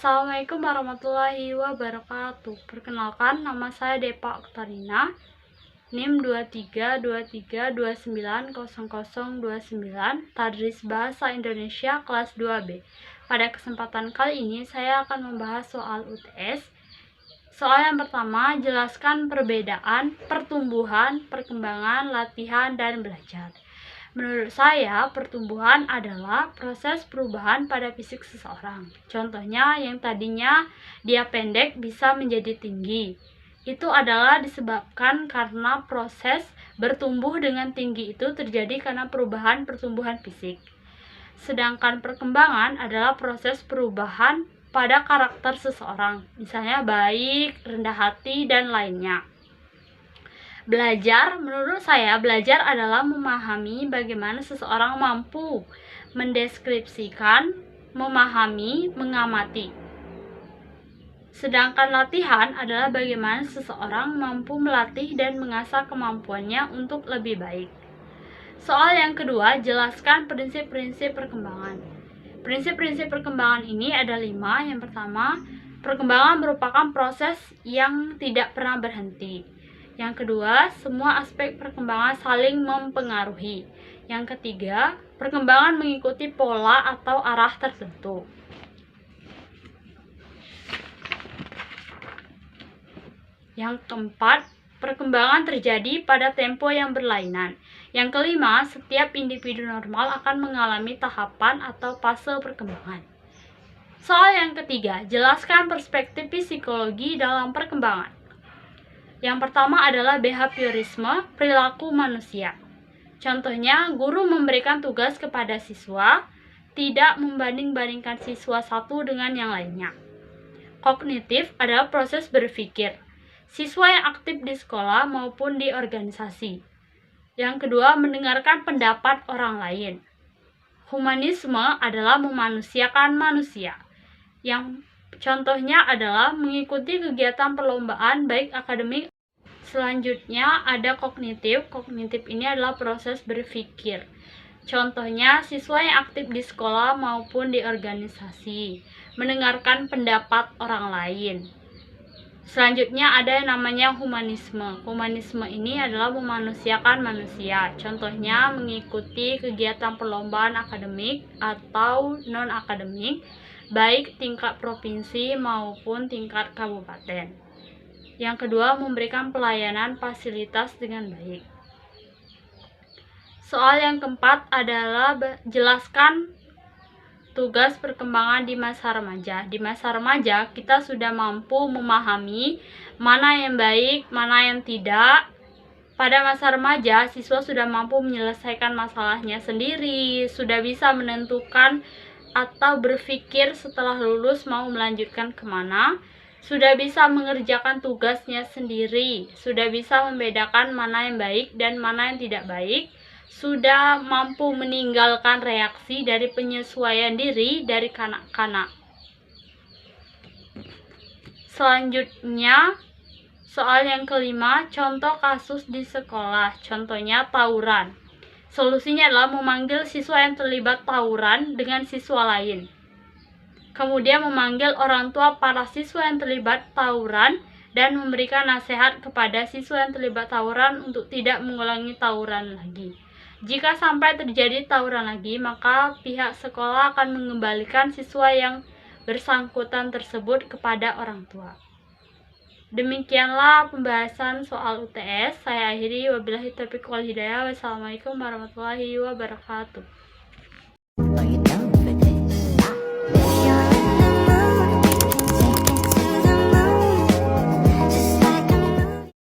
Assalamualaikum warahmatullahi wabarakatuh. Perkenalkan, nama saya Depa Oktarina, NIM 2323290029, Tadris Bahasa Indonesia kelas 2B. Pada kesempatan kali ini saya akan membahas soal UTS. Soal yang pertama, jelaskan perbedaan pertumbuhan, perkembangan, latihan, dan belajar. Menurut saya, pertumbuhan adalah proses perubahan pada fisik seseorang. Contohnya, yang tadinya dia pendek bisa menjadi tinggi. Itu adalah disebabkan karena proses bertumbuh dengan tinggi itu terjadi karena perubahan pertumbuhan fisik. Sedangkan perkembangan adalah proses perubahan pada karakter seseorang, misalnya baik, rendah hati, dan lainnya. Belajar, menurut saya, belajar adalah memahami bagaimana seseorang mampu mendeskripsikan, memahami, mengamati. Sedangkan latihan adalah bagaimana seseorang mampu melatih dan mengasah kemampuannya untuk lebih baik. Soal yang kedua, jelaskan prinsip-prinsip perkembangan. Prinsip-prinsip perkembangan ini ada 5. Yang pertama, perkembangan merupakan proses yang tidak pernah berhenti. Yang kedua, semua aspek perkembangan saling mempengaruhi. Yang ketiga, perkembangan mengikuti pola atau arah tertentu. Yang keempat, perkembangan terjadi pada tempo yang berlainan. Yang kelima, setiap individu normal akan mengalami tahapan atau fase perkembangan. Soal yang ketiga, jelaskan perspektif psikologi dalam perkembangan. Yang pertama adalah behaviorisme, perilaku manusia. Contohnya, guru memberikan tugas kepada siswa, tidak membanding-bandingkan siswa satu dengan yang lainnya. Kognitif adalah proses berpikir, siswa yang aktif di sekolah maupun di organisasi. Yang kedua, mendengarkan pendapat orang lain. Humanisme adalah memanusiakan manusia. Yang contohnya adalah mengikuti kegiatan perlombaan baik akademik. Selanjutnya ada kognitif. Kognitif ini adalah proses berpikir. Contohnya siswa yang aktif di sekolah maupun di organisasi, mendengarkan pendapat orang lain. Selanjutnya ada yang namanya humanisme. Humanisme ini adalah memanusiakan manusia. Contohnya mengikuti kegiatan perlombaan akademik atau non-akademik, baik tingkat provinsi maupun tingkat kabupaten. Yang kedua, memberikan pelayanan fasilitas dengan baik. Soal yang keempat adalah jelaskan tugas perkembangan di masa remaja. Di masa remaja, kita sudah mampu memahami mana yang baik, mana yang tidak. Pada masa remaja, siswa sudah mampu menyelesaikan masalahnya sendiri, sudah bisa menentukan atau berpikir setelah lulus mau melanjutkan kemana, sudah bisa mengerjakan tugasnya sendiri, sudah bisa membedakan mana yang baik dan mana yang tidak baik, sudah mampu meninggalkan reaksi dari penyesuaian diri dari kanak-kanak. Selanjutnya, soal yang kelima, contoh kasus di sekolah, contohnya tawuran. Solusinya adalah memanggil siswa yang terlibat tawuran dengan siswa lain. Kemudian memanggil orang tua para siswa yang terlibat tawuran dan memberikan nasihat kepada siswa yang terlibat tawuran untuk tidak mengulangi tawuran lagi. Jika sampai terjadi tawuran lagi, maka pihak sekolah akan mengembalikan siswa yang bersangkutan tersebut kepada orang tua. Demikianlah pembahasan soal UTS. Saya akhiri, wabillahi taufiq wal hidayah. Wassalamualaikum warahmatullahi wabarakatuh.